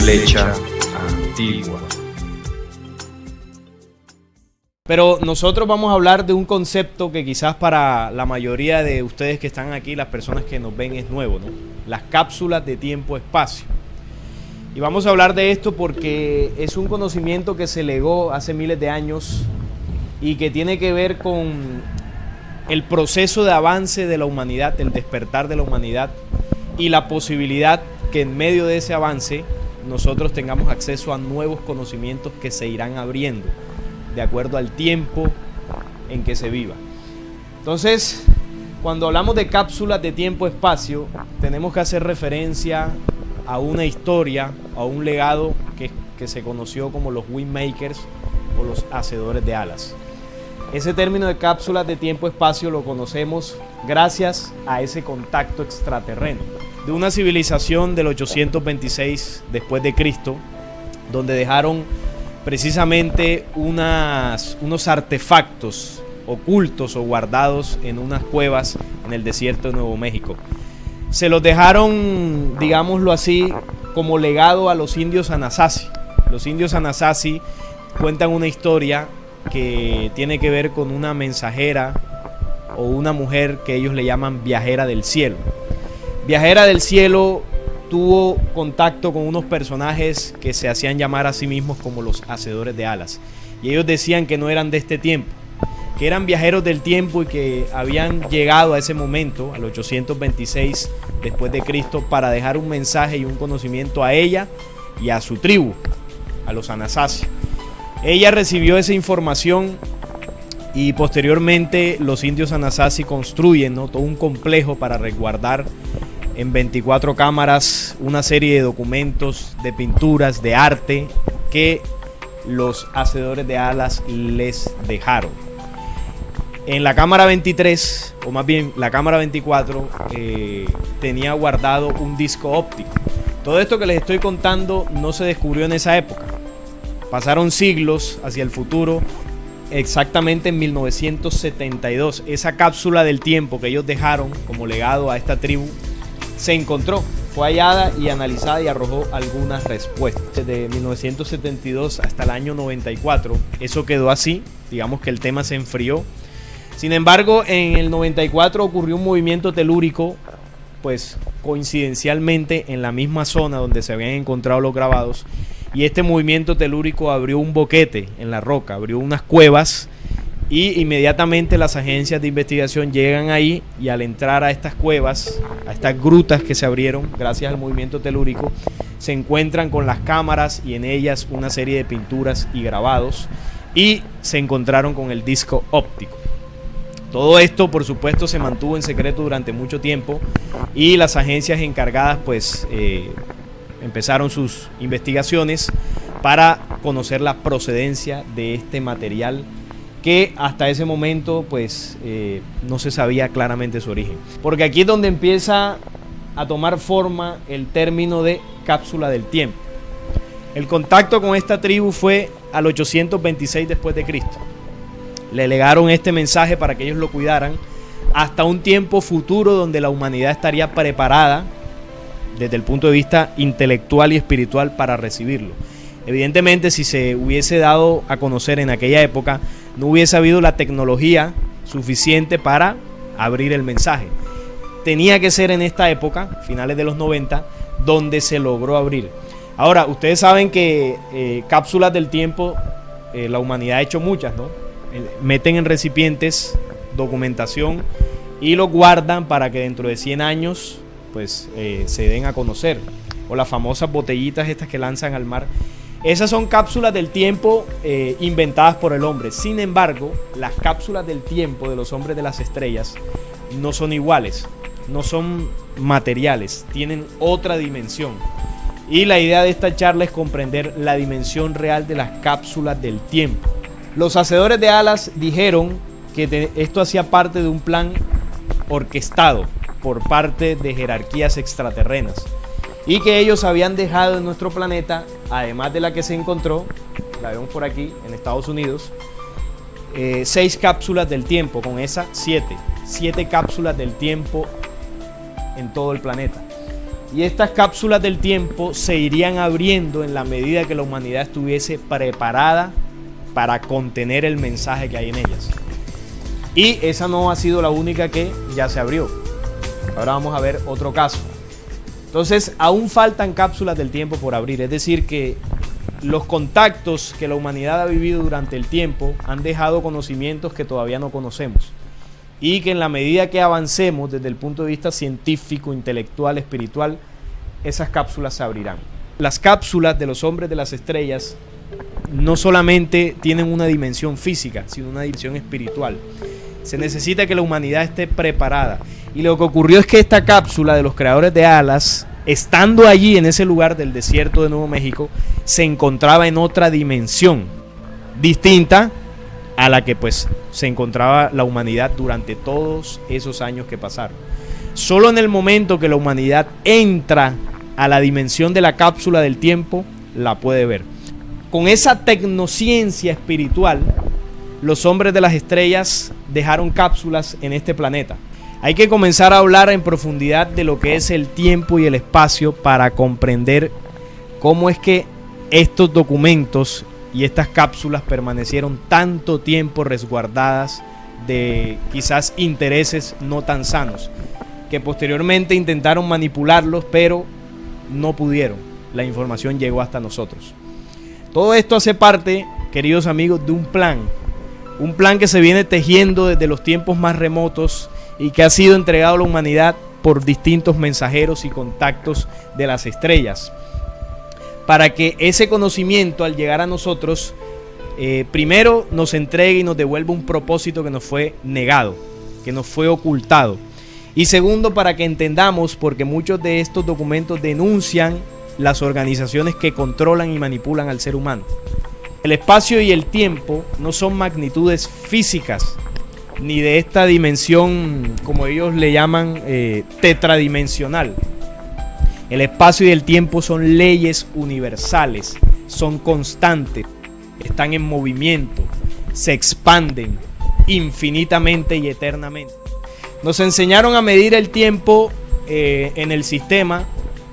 Flecha Antigua. Pero nosotros vamos a hablar de un concepto que quizás para la mayoría de ustedes que están aquí, las personas que nos ven, es nuevo, ¿no? Las cápsulas de tiempo-espacio. Y vamos a hablar de esto porque es un conocimiento que se legó hace miles de años y que tiene que ver con el proceso de avance de la humanidad, el despertar de la humanidad y la posibilidad que en medio de ese avance nosotros tengamos acceso a nuevos conocimientos que se irán abriendo de acuerdo al tiempo en que se viva. Entonces, cuando hablamos de cápsulas de tiempo-espacio, tenemos que hacer referencia a una historia, a un legado que se conoció como los Wingmakers o los hacedores de alas. Ese término de cápsulas de tiempo-espacio lo conocemos gracias a ese contacto extraterreno de una civilización del 826 después de Cristo, donde dejaron precisamente unos artefactos ocultos o guardados en unas cuevas en el desierto de Nuevo México. Se los dejaron, digámoslo así, como legado a los indios Anasazi. Los indios Anasazi cuentan una historia que tiene que ver con una mensajera o una mujer que ellos le llaman viajera del cielo. Viajera del cielo tuvo contacto con unos personajes que se hacían llamar a sí mismos como los hacedores de alas. Y ellos decían que no eran de este tiempo, que eran viajeros del tiempo y que habían llegado a ese momento, al 826 después de Cristo, para dejar un mensaje y un conocimiento a ella y a su tribu, a los Anasazi. Ella recibió esa información y posteriormente los indios Anasazi construyen, ¿no?, todo un complejo para resguardar en 24 cámaras una serie de documentos, de pinturas, de arte que los hacedores de alas les dejaron. En la cámara 23, o más bien la cámara 24, tenía guardado un disco óptico. Todo esto que les estoy contando no se descubrió en esa época. Pasaron siglos hacia el futuro. Exactamente en 1972, esa cápsula del tiempo que ellos dejaron como legado a esta tribu se encontró, fue hallada y analizada y arrojó algunas respuestas. Desde 1972 hasta el año 94, eso quedó así, digamos que el tema se enfrió. Sin embargo, en el 94 ocurrió un movimiento telúrico, pues coincidencialmente en la misma zona donde se habían encontrado los grabados, y este movimiento telúrico abrió un boquete en la roca, abrió unas cuevas, y inmediatamente las agencias de investigación llegan ahí y al entrar a estas cuevas, a estas grutas que se abrieron gracias al movimiento telúrico, se encuentran con las cámaras y en ellas una serie de pinturas y grabados, y se encontraron con el disco óptico. Todo esto, por supuesto, se mantuvo en secreto durante mucho tiempo y las agencias encargadas pues empezaron sus investigaciones para conocer la procedencia de este material que hasta ese momento pues no se sabía claramente su origen. Porque aquí es donde empieza a tomar forma el término de cápsula del tiempo. El contacto con esta tribu fue al 826 después de Cristo. Le legaron este mensaje para que ellos lo cuidaran hasta un tiempo futuro donde la humanidad estaría preparada desde el punto de vista intelectual y espiritual para recibirlo. Evidentemente, si se hubiese dado a conocer en aquella época, no hubiese habido la tecnología suficiente para abrir el mensaje. Tenía que ser en esta época, finales de los 90, donde se logró abrir. Ahora, ustedes saben que cápsulas del tiempo, la humanidad ha hecho muchas, ¿no? Meten en recipientes documentación y lo guardan para que dentro de 100 años pues se den a conocer. O las famosas botellitas estas que lanzan al mar. Esas son cápsulas del tiempo inventadas por el hombre. Sin embargo, las cápsulas del tiempo de los hombres de las estrellas no son iguales, no son materiales, tienen otra dimensión. Y la idea de esta charla es comprender la dimensión real de las cápsulas del tiempo. Los hacedores de alas dijeron que esto hacía parte de un plan orquestado por parte de jerarquías extraterrenas y que ellos habían dejado en nuestro planeta, además de la que se encontró, la vemos por aquí en Estados Unidos, 6 cápsulas del tiempo, con esas 7 cápsulas del tiempo en todo el planeta. Y estas cápsulas del tiempo se irían abriendo en la medida que la humanidad estuviese preparada para contener el mensaje que hay en ellas. Y esa no ha sido la única que ya se abrió. Ahora vamos a ver otro caso. Entonces, aún faltan cápsulas del tiempo por abrir. Es decir, que los contactos que la humanidad ha vivido durante el tiempo han dejado conocimientos que todavía no conocemos. Y que en la medida que avancemos desde el punto de vista científico, intelectual, espiritual, esas cápsulas se abrirán. Las cápsulas de los hombres de las estrellas no solamente tienen una dimensión física, sino una dimensión espiritual. Se necesita que la humanidad esté preparada. Y lo que ocurrió es que esta cápsula de los creadores de alas, estando allí en ese lugar del desierto de Nuevo México, se encontraba en otra dimensión distinta a la que pues se encontraba la humanidad durante todos esos años que pasaron. Solo en el momento que la humanidad entra a la dimensión de la cápsula del tiempo, la puede ver. Con esa tecnociencia espiritual, los hombres de las estrellas dejaron cápsulas en este planeta. Hay que comenzar a hablar en profundidad de lo que es el tiempo y el espacio para comprender cómo es que estos documentos y estas cápsulas permanecieron tanto tiempo resguardadas de quizás intereses no tan sanos, que posteriormente intentaron manipularlos, pero no pudieron. La información llegó hasta nosotros. Todo esto hace parte, queridos amigos, de un plan que se viene tejiendo desde los tiempos más remotos y que ha sido entregado a la humanidad por distintos mensajeros y contactos de las estrellas, para que ese conocimiento, al llegar a nosotros, primero nos entregue y nos devuelva un propósito que nos fue negado, que nos fue ocultado. Y segundo, para que entendamos, porque muchos de estos documentos denuncian las organizaciones que controlan y manipulan al ser humano. El espacio y el tiempo no son magnitudes físicas, ni de esta dimensión, como ellos le llaman, tetradimensional. El espacio y el tiempo son leyes universales, son constantes, están en movimiento, se expanden infinitamente y eternamente. Nos enseñaron a medir el tiempo en el sistema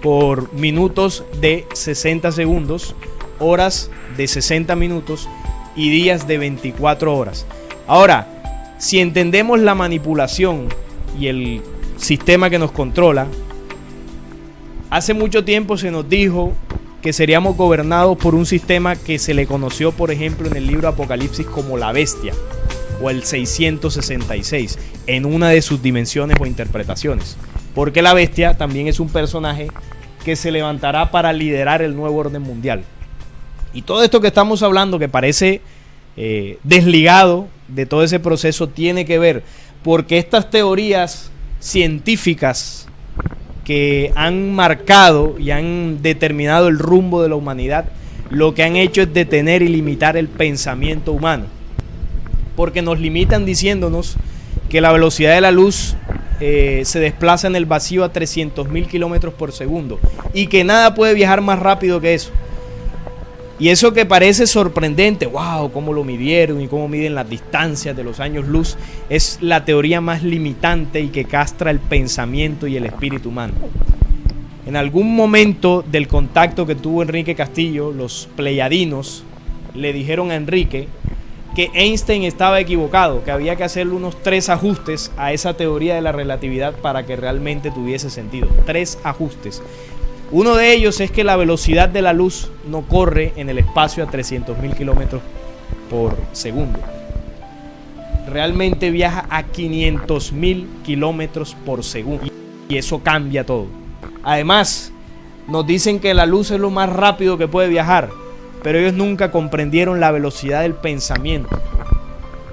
por minutos de 60 segundos, horas de 60 minutos y días de 24 horas. Ahora, si entendemos la manipulación y el sistema que nos controla, hace mucho tiempo se nos dijo que seríamos gobernados por un sistema que se le conoció, por ejemplo, en el libro Apocalipsis como la bestia o el 666, en una de sus dimensiones o interpretaciones. Porque la bestia también es un personaje que se levantará para liderar el nuevo orden mundial. Y todo esto que estamos hablando, que parece desligado de todo ese proceso, tiene que ver porque estas teorías científicas que han marcado y han determinado el rumbo de la humanidad, lo que han hecho es detener y limitar el pensamiento humano, porque nos limitan diciéndonos que la velocidad de la luz se desplaza en el vacío a 300.000 kilómetros por segundo y que nada puede viajar más rápido que eso. Y eso que parece sorprendente, wow, cómo lo midieron y cómo miden las distancias de los años luz, es la teoría más limitante y que castra el pensamiento y el espíritu humano. En algún momento del contacto que tuvo Enrique Castillo, los pleyadinos le dijeron a Enrique que Einstein estaba equivocado, que había que hacerle unos 3 ajustes a esa teoría de la relatividad para que realmente tuviese sentido. 3 ajustes. Uno de ellos es que la velocidad de la luz no corre en el espacio a 300.000 kilómetros por segundo. Realmente viaja a 500.000 kilómetros por segundo. Y eso cambia todo. Además, nos dicen que la luz es lo más rápido que puede viajar, pero ellos nunca comprendieron la velocidad del pensamiento,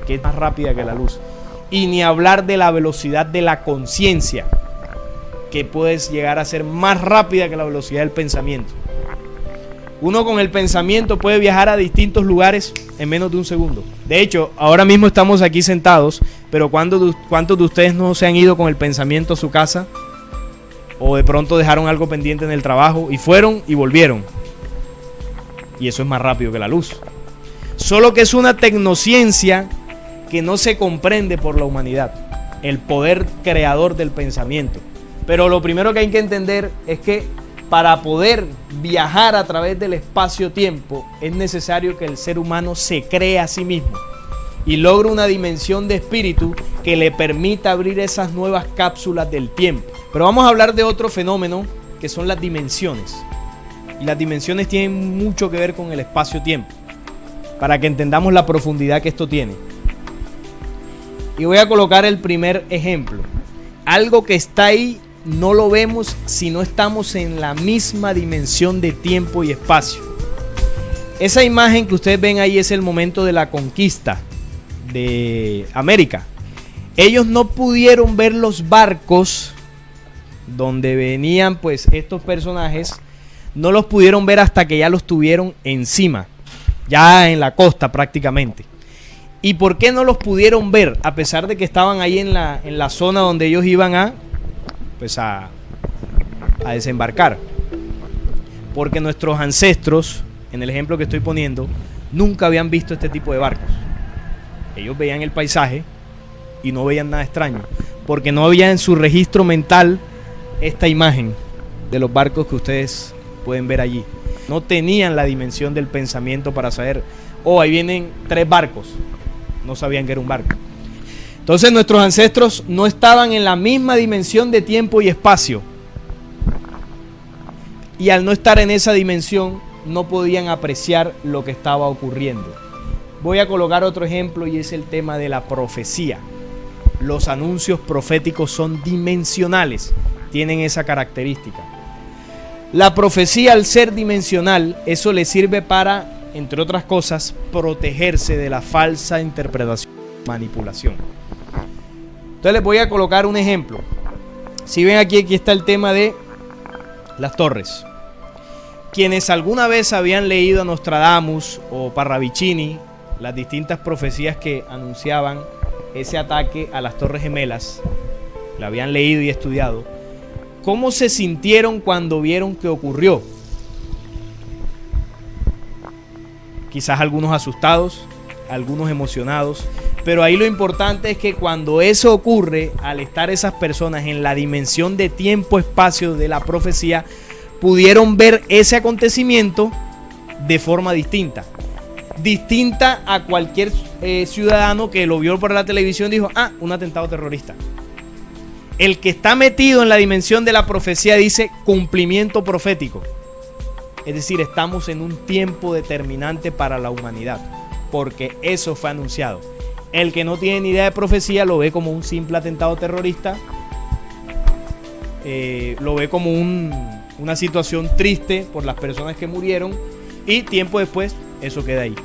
que es más rápida que la luz. Y ni hablar de la velocidad de la conciencia, que puedes llegar a ser más rápida que la velocidad del pensamiento. Uno con el pensamiento puede viajar a distintos lugares en menos de un segundo. De hecho, ahora mismo estamos aquí sentados, pero ¿cuántos de ustedes no se han ido con el pensamiento a su casa? O de pronto dejaron algo pendiente en el trabajo y fueron y volvieron. Y eso es más rápido que la luz. Solo que es una tecnociencia que no se comprende por la humanidad. El poder creador del pensamiento. Pero lo primero que hay que entender es que para poder viajar a través del espacio-tiempo es necesario que el ser humano se cree a sí mismo y logre una dimensión de espíritu que le permita abrir esas nuevas cápsulas del tiempo. Pero vamos a hablar de otro fenómeno que son las dimensiones. Y las dimensiones tienen mucho que ver con el espacio-tiempo, para que entendamos la profundidad que esto tiene. Y voy a colocar el primer ejemplo. Algo que está ahí no lo vemos si no estamos en la misma dimensión de tiempo y espacio. Esa imagen que ustedes ven ahí es el momento de la conquista de América. Ellos no pudieron ver los barcos donde venían pues estos personajes, no los pudieron ver hasta que ya los tuvieron encima, ya en la costa prácticamente. ¿Y por qué no los pudieron ver? A pesar de que estaban ahí en la zona donde ellos iban a desembarcar. Porque nuestros ancestros, en el ejemplo que estoy poniendo, nunca habían visto este tipo de barcos. Ellos veían el paisaje y no veían nada extraño, porque no había en su registro mental esta imagen de los barcos que ustedes pueden ver allí. No tenían la dimensión del pensamiento para saber, oh, ahí vienen 3 barcos. No sabían que era un barco. Entonces nuestros ancestros no estaban en la misma dimensión de tiempo y espacio. Y al no estar en esa dimensión, no podían apreciar lo que estaba ocurriendo. Voy a colocar otro ejemplo y es el tema de la profecía. Los anuncios proféticos son dimensionales, tienen esa característica. La profecía, al ser dimensional, eso le sirve para, entre otras cosas, protegerse de la falsa interpretación y manipulación. Entonces les voy a colocar un ejemplo. Si ven aquí está el tema de las torres. Quienes alguna vez habían leído a Nostradamus o Parravicini, las distintas profecías que anunciaban ese ataque a las Torres Gemelas, la habían leído y estudiado, ¿cómo se sintieron cuando vieron que ocurrió? Quizás algunos asustados, algunos emocionados, pero ahí lo importante es que cuando eso ocurre, al estar esas personas en la dimensión de tiempo-espacio de la profecía, pudieron ver ese acontecimiento de forma distinta a cualquier ciudadano que lo vio por la televisión y dijo, un atentado terrorista. El que está metido en la dimensión de la profecía dice cumplimiento profético. Es decir, estamos en un tiempo determinante para la humanidad, porque eso fue anunciado. El que no tiene ni idea de profecía lo ve como un simple atentado terrorista, lo ve como una situación triste por las personas que murieron, y tiempo después eso queda ahí.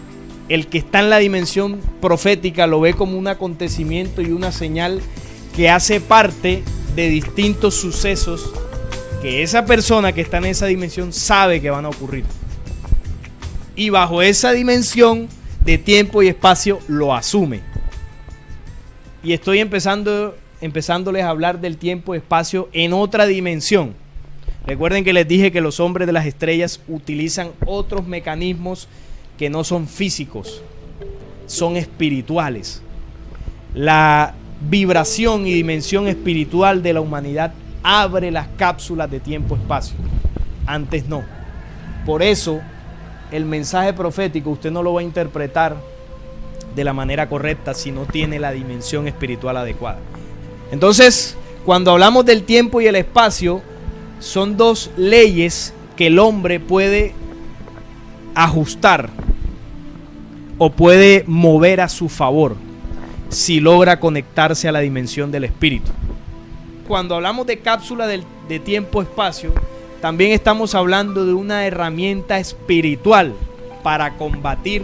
El que está en la dimensión profética lo ve como un acontecimiento y una señal que hace parte de distintos sucesos que esa persona que está en esa dimensión sabe que van a ocurrir. Y bajo esa dimensión de tiempo y espacio lo asume. Y estoy empezándoles a hablar del tiempo y espacio en otra dimensión. Recuerden que les dije que los hombres de las estrellas utilizan otros mecanismos que no son físicos, son espirituales. La vibración y dimensión espiritual de la humanidad abre las cápsulas de tiempo-espacio. Antes no. Por eso el mensaje profético usted no lo va a interpretar de la manera correcta si no tiene la dimensión espiritual adecuada. Entonces, cuando hablamos del tiempo y el espacio, son dos leyes que el hombre puede ajustar o puede mover a su favor si logra conectarse a la dimensión del espíritu. Cuando hablamos de cápsula de tiempo-espacio, también estamos hablando de una herramienta espiritual para combatir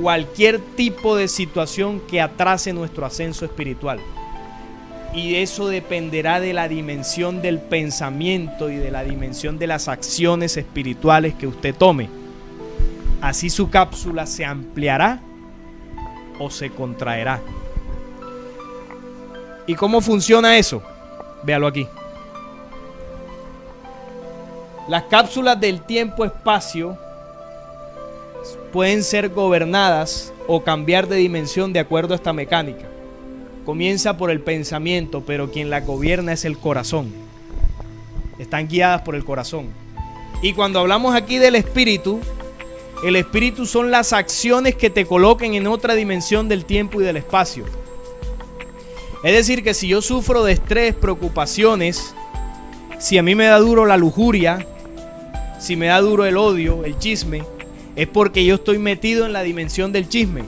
cualquier tipo de situación que atrase nuestro ascenso espiritual. Y eso dependerá de la dimensión del pensamiento y de la dimensión de las acciones espirituales que usted tome. Así su cápsula se ampliará o se contraerá. ¿Y cómo funciona eso? Véalo aquí. Las cápsulas del tiempo-espacio pueden ser gobernadas o cambiar de dimensión de acuerdo a esta mecánica. Comienza por el pensamiento, pero quien la gobierna es el corazón. están guiadas por el corazón. Y cuando hablamos aquí del espíritu, el espíritu son las acciones que te coloquen en otra dimensión del tiempo y del espacio. Es decir, que si yo sufro de estrés, preocupaciones, si a mí me da duro la lujuria, si me da duro el odio, el chisme, es porque yo estoy metido en la dimensión del chisme,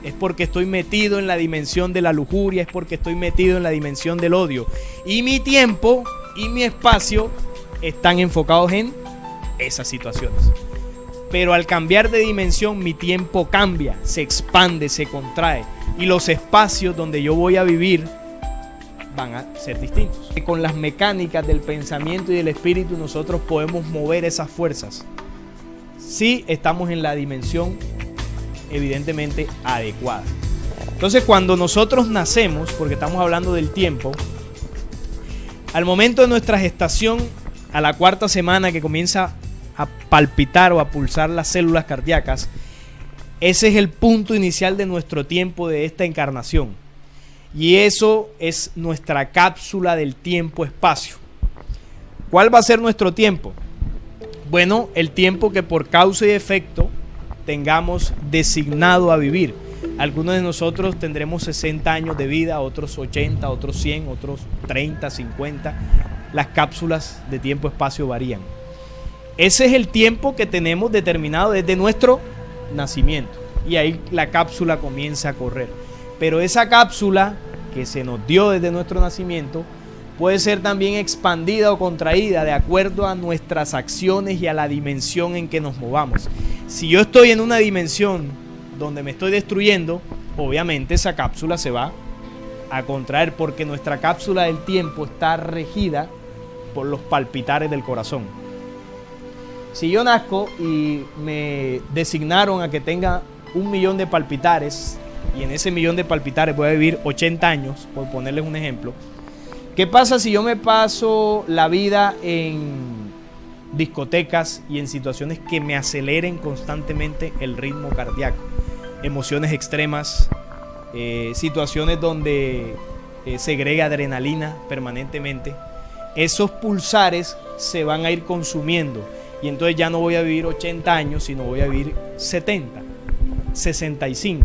es porque estoy metido en la dimensión de la lujuria, es porque estoy metido en la dimensión del odio. Y mi tiempo y mi espacio están enfocados en esas situaciones. Pero al cambiar de dimensión, mi tiempo cambia, se expande, se contrae. Y los espacios donde yo voy a vivir van a ser distintos. Con las mecánicas del pensamiento y del espíritu nosotros podemos mover esas fuerzas. Si estamos en la dimensión evidentemente adecuada. Entonces cuando nosotros nacemos, porque estamos hablando del tiempo, al momento de nuestra gestación, a la 4ª semana que comienza a palpitar o a pulsar las células cardíacas, ese es el punto inicial de nuestro tiempo de esta encarnación. Y eso es nuestra cápsula del tiempo-espacio. ¿Cuál va a ser nuestro tiempo? Bueno, el tiempo que por causa y efecto tengamos designado a vivir. Algunos de nosotros tendremos 60 años de vida, otros 80, otros 100, otros 30, 50. Las cápsulas de tiempo-espacio varían. Ese es el tiempo que tenemos determinado desde nuestro nacimiento. Y ahí la cápsula comienza a correr. Pero esa cápsula que se nos dio desde nuestro nacimiento puede ser también expandida o contraída de acuerdo a nuestras acciones y a la dimensión en que nos movamos. Si yo estoy en una dimensión donde me estoy destruyendo, obviamente esa cápsula se va a contraer porque nuestra cápsula del tiempo está regida por los palpitares del corazón. Si yo nazco y me designaron a que tenga 1 millón de palpitares y en ese 1 millón de palpitares voy a vivir 80 años, por ponerles un ejemplo, ¿qué pasa si yo me paso la vida en discotecas y en situaciones que me aceleren constantemente el ritmo cardíaco? Emociones extremas, situaciones donde segrega adrenalina permanentemente. Esos pulsares se van a ir consumiendo y entonces ya no voy a vivir 80 años, sino voy a vivir 70, 65.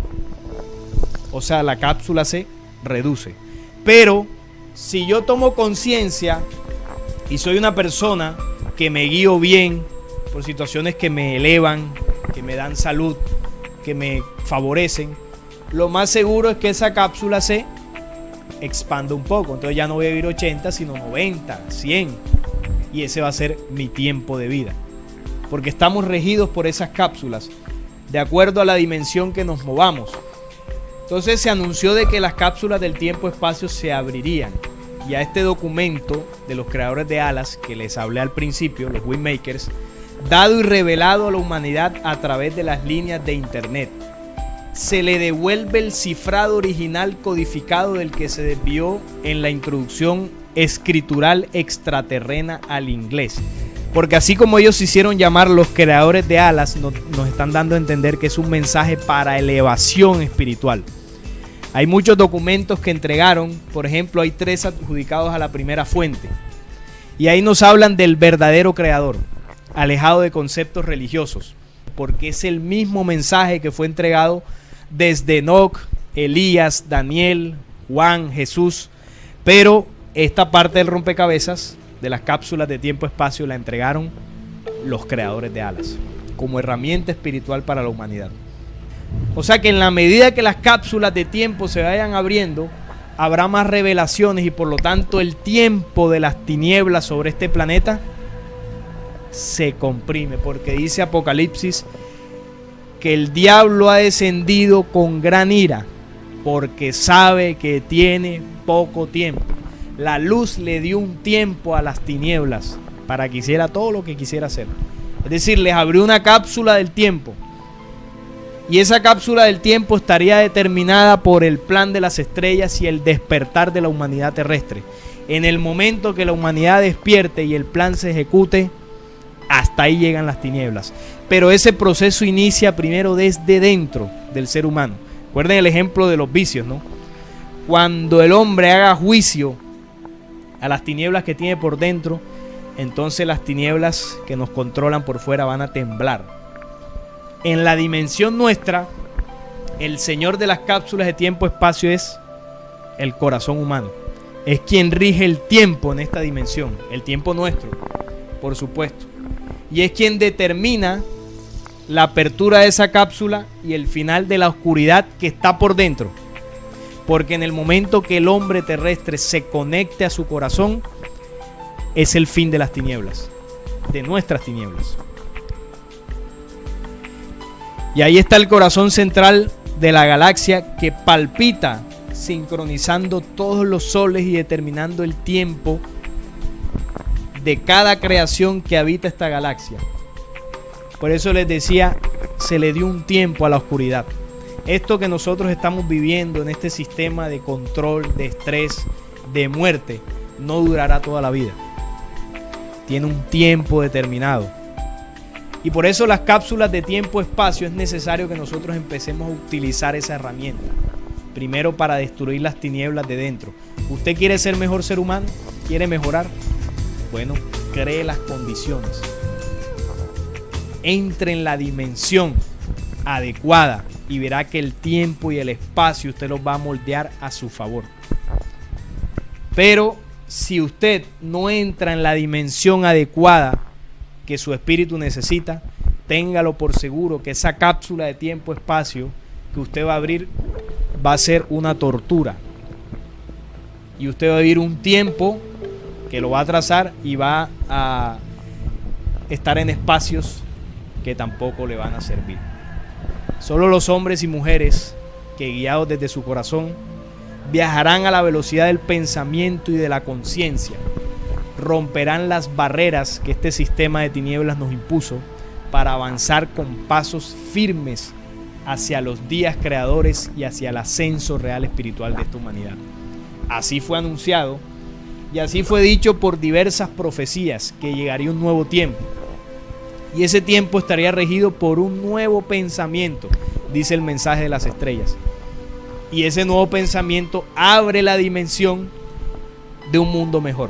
O sea, la cápsula se reduce. Pero si yo tomo conciencia y soy una persona que me guío bien por situaciones que me elevan, que me dan salud, que me favorecen, lo más seguro es que esa cápsula se expanda un poco. Entonces ya no voy a vivir 80, sino 90, 100. Y ese va a ser mi tiempo de vida. Porque estamos regidos por esas cápsulas, de acuerdo a la dimensión que nos movamos. Entonces se anunció de que las cápsulas del tiempo-espacio se abrirían. Y a este documento de los creadores de alas, que les hablé al principio, los Wingmakers, dado y revelado a la humanidad a través de las líneas de internet, se le devuelve el cifrado original codificado del que se desvió en la introducción escritural extraterrena al inglés. Porque así como ellos se hicieron llamar los creadores de alas, nos están dando a entender que es un mensaje para elevación espiritual. Hay muchos documentos que entregaron, por ejemplo, hay 3 adjudicados a la primera fuente. Y ahí nos hablan del verdadero creador, alejado de conceptos religiosos. Porque es el mismo mensaje que fue entregado desde Enoc, Elías, Daniel, Juan, Jesús. Pero esta parte del rompecabezas de las cápsulas de tiempo-espacio la entregaron los creadores de alas como herramienta espiritual para la humanidad. O sea que en la medida que las cápsulas de tiempo se vayan abriendo, habrá más revelaciones y por lo tanto el tiempo de las tinieblas sobre este planeta se comprime, porque dice Apocalipsis que el diablo ha descendido con gran ira porque sabe que tiene poco tiempo. La luz le dio un tiempo a las tinieblas para que hiciera todo lo que quisiera hacer. Es decir, les abrió una cápsula del tiempo. Y esa cápsula del tiempo estaría determinada por el plan de las estrellas y el despertar de la humanidad terrestre. En el momento que la humanidad despierte y el plan se ejecute, hasta ahí llegan las tinieblas. Pero ese proceso inicia primero desde dentro del ser humano. Recuerden el ejemplo de los vicios, ¿no? Cuando el hombre haga juicio a las tinieblas que tiene por dentro, entonces las tinieblas que nos controlan por fuera van a temblar. En la dimensión nuestra, el señor de las cápsulas de tiempo-espacio es el corazón humano. Es quien rige el tiempo en esta dimensión, el tiempo nuestro, por supuesto. Y es quien determina la apertura de esa cápsula y el final de la oscuridad que está por dentro. Porque en el momento que el hombre terrestre se conecte a su corazón, es el fin de las tinieblas, de nuestras tinieblas. Y ahí está el corazón central de la galaxia que palpita, sincronizando todos los soles y determinando el tiempo de cada creación que habita esta galaxia. Por eso les decía, se le dio un tiempo a la oscuridad. Esto que nosotros estamos viviendo en este sistema de control, de estrés, de muerte, no durará toda la vida. Tiene un tiempo determinado. Y por eso las cápsulas de tiempo-espacio es necesario que nosotros empecemos a utilizar esa herramienta. Primero para destruir las tinieblas de dentro. ¿Usted quiere ser mejor ser humano? ¿Quiere mejorar? Bueno, cree las condiciones. Entre en la dimensión adecuada y verá que el tiempo y el espacio usted los va a moldear a su favor. Pero si usted no entra en la dimensión adecuada que su espíritu necesita, téngalo por seguro que esa cápsula de tiempo-espacio que usted va a abrir va a ser una tortura. Y usted va a vivir un tiempo que lo va a atrasar y va a estar en espacios que tampoco le van a servir. Solo los hombres y mujeres que, guiados desde su corazón, viajarán a la velocidad del pensamiento y de la conciencia. Romperán las barreras que este sistema de tinieblas nos impuso para avanzar con pasos firmes hacia los días creadores y hacia el ascenso real espiritual de esta humanidad. Así fue anunciado y así fue dicho por diversas profecías que llegaría un nuevo tiempo. Y ese tiempo estaría regido por un nuevo pensamiento, dice el mensaje de las estrellas. Y ese nuevo pensamiento abre la dimensión de un mundo mejor.